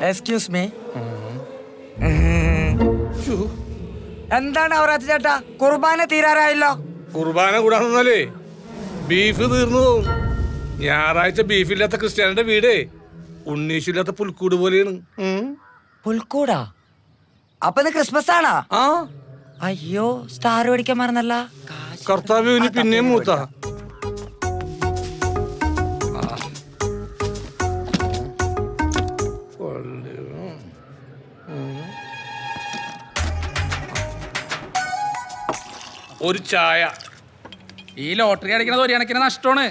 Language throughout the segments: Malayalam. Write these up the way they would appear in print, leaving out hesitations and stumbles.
Excuse me. എന്താണ് അവറാച്ച ചേട്ടാ, കുർബാന തീരാറായല്ലോ. കുർബാന കൂടാന്നല്ലേ ബീഫ് തീർന്നു പോവും. ഞായറാഴ്ച ബീഫില്ലാത്ത ക്രിസ്ത്യാനിയുടെ വീടേ ഉണ്ണീഷില്ലാത്ത പുൽക്കൂട് പോലെയാണ്. പുൽക്കൂടാ? അപ്പൊ ഇത് ക്രിസ്മസ് ആണോ? ആ, അയ്യോ, സ്റ്റാർ മേടിക്കാൻ മറന്നല്ല. കർത്താവിന് പിന്നെയും മൂത്ത. ഒരു ചായ. ഈ ലോട്ടറി അടിക്കണത് ഒരു കണക്കിന് നഷ്ടമാണ്.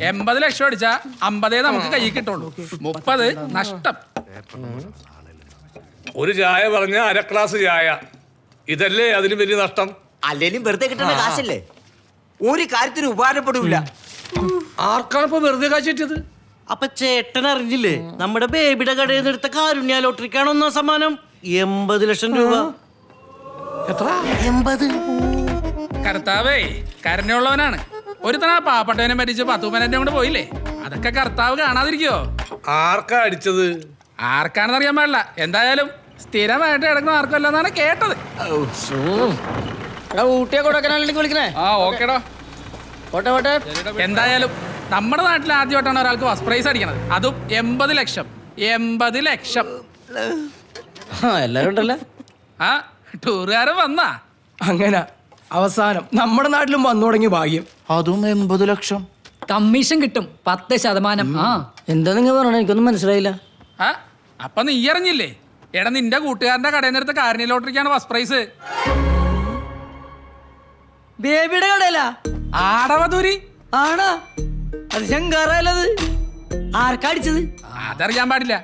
80 ലക്ഷം അടിച്ചാ 50 നമുക്ക് കൈ കിട്ടുള്ളൂ, 30 നഷ്ടം. ഒരു ചായ പറഞ്ഞ അര ഗ്ലാസ് ചായ. ഇതല്ലേ അതിന് വലിയ നഷ്ടം. അല്ലേലും വെറുതെ കിട്ടുന്ന കാശല്ലേ, ഒരു കാര്യത്തിന് ഉപകാരപ്പെടില്ല. ആർക്കാണ് ഇപ്പൊ വെറുതെ കാശ് കിട്ടിയത്? അപ്പൊ ചേട്ടൻ അറിഞ്ഞില്ലേ, നമ്മുടെ ബേബിയുടെ കടയിൽ നിന്ന് എടുത്ത കാരുണ്യ ലോട്ടറിക്കാണ് ഒന്നാം സമ്മാനം. 80 ലക്ഷം രൂപ. എത്ര? 80. കർത്താവേ കരുണയുള്ളവനാണ്. ഒരു തവണ പാവപ്പെട്ടവനെ മരിച്ച് 10 പതിനെന്നെ കൊണ്ട് പോയില്ലേ, അതൊക്കെ കർത്താവ് കാണാതിരിക്കോ? ആർക്കാ അടിച്ചത്? ആർക്കാണെന്ന് അറിയാൻ പാടില്ല. എന്തായാലും സ്ഥിരമായിട്ട് കിടക്കുന്ന ആർക്കും അല്ലെന്നാണ് കേട്ടത്. ഊട്ടിയെ കൊടുക്കാനാണെങ്കിൽ വിളിക്കണേ. ആ ഓക്കേടാ. എന്തായാലും നമ്മുടെ നാട്ടിൽ ആദ്യമായിട്ടാണ് ഒരാൾക്ക് ഫസ്റ്റ് പ്രൈസ് അടിക്കണത്, അതും 80 ലക്ഷം. 80 ലക്ഷം. എല്ലാരും ഉണ്ടല്ലേ. ആ ടൂറുകാരൻ വന്നാ അങ്ങനെ അവസാനം നമ്മുടെ നാട്ടിലും വന്നു തുടങ്ങിയ ഭാഗ്യം. അതും 80 ലക്ഷം. കമ്മീഷൻ കിട്ടും 10%. ആ എന്താ നിങ്ങൾ പറഞ്ഞ, എനിക്കൊന്നും മനസ്സിലായില്ല. ആ അപ്പൊ നീ അറിഞ്ഞില്ലേ? എടാ നിന്റെ കൂട്ടുകാരന്റെ കടയിൽ നിന്ന് എടുത്ത കാരുണ്യ ലോട്ടറിക്കാണ് ഫസ്റ്റ് പ്രൈസ്. ബേബിയുടെ കടയിലാ? ആടവധൂരി ആണോ? അത് ശങ്കാറല്ലത്. ആർക്കാ അടിച്ചത്? അതറിയാൻ പാടില്ല.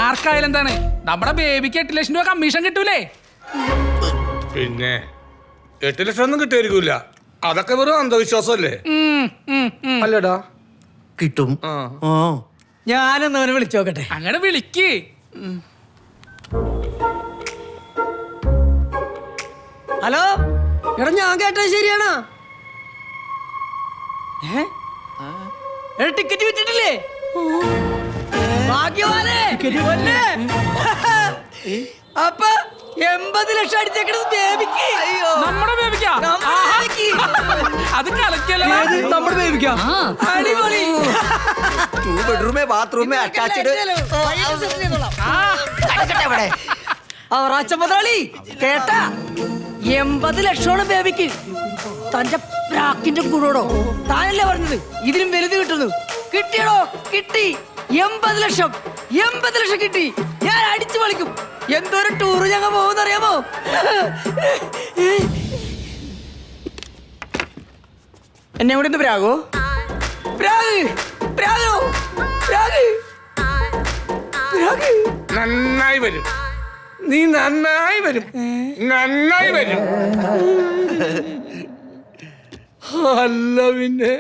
ആർക്കായാലും എന്താണ്, നമ്മുടെ ബേബിക്ക് 8 ലക്ഷം രൂപ കമ്മീഷൻ കിട്ടൂലേ. പിന്നെ 8 ലക്ഷം ഒന്നും കിട്ടിയായിരിക്കൂല. അതൊക്കെ വെറും അന്ധവിശ്വാസമല്ലേ? അല്ലടാ, കിട്ടും. ഞാനൊന്നവനെ വിളിച്ചു നോക്കട്ടെ. അങ്ങനെ വിളിക്ക്. ഹലോ എടാ, ഞാൻ കേട്ടത് ശരിയാണോ? ടിക്കറ്റ് വിറ്റിട്ടില്ലേ? ഭാഗ്യവാനേ. അപ്പൊ 80 ലക്ഷം അടിച്ചേക്കണത് ബേബിക്ക്. നമ്മുടെ ബേബിക്കാ? അത് കളിക്കല്ലേ നമ്മുടെ ബേബിക്കാ? അടിപൊളി. 2 ബെഡ്റൂമേ ബാത്റൂമേ അറ്റാച്ച്ഡ്. അവറാച്ച മുതലാളി കേട്ടാ, 80 ലക്ഷമാണ് ബേബിക്ക്. തന്റെ പ്രാക്കിന്റെ കൂടോടോ, താനല്ലേ പറഞ്ഞത് ഇതിലും വലുത് കിട്ടുന്നു. കിട്ടിയടോ, കിട്ടി. 80 ലക്ഷം. 80 ലക്ഷം കിട്ടി. ഞാൻ അടിച്ചു പൊളിക്കും. എന്തൊരു ടൂറ് ഞങ്ങൾ പോകുന്നറിയാമോ? എന്നെ കൂടെ ഒന്ന് പ്രാഗോ? പ്രാഗ് പ്രാഗോ പ്രാഗ് പ്രാഗ്. നന്നായി വരും. നീ നന്നായി വരും. നന്നായി വരും. അല്ല പിന്നെ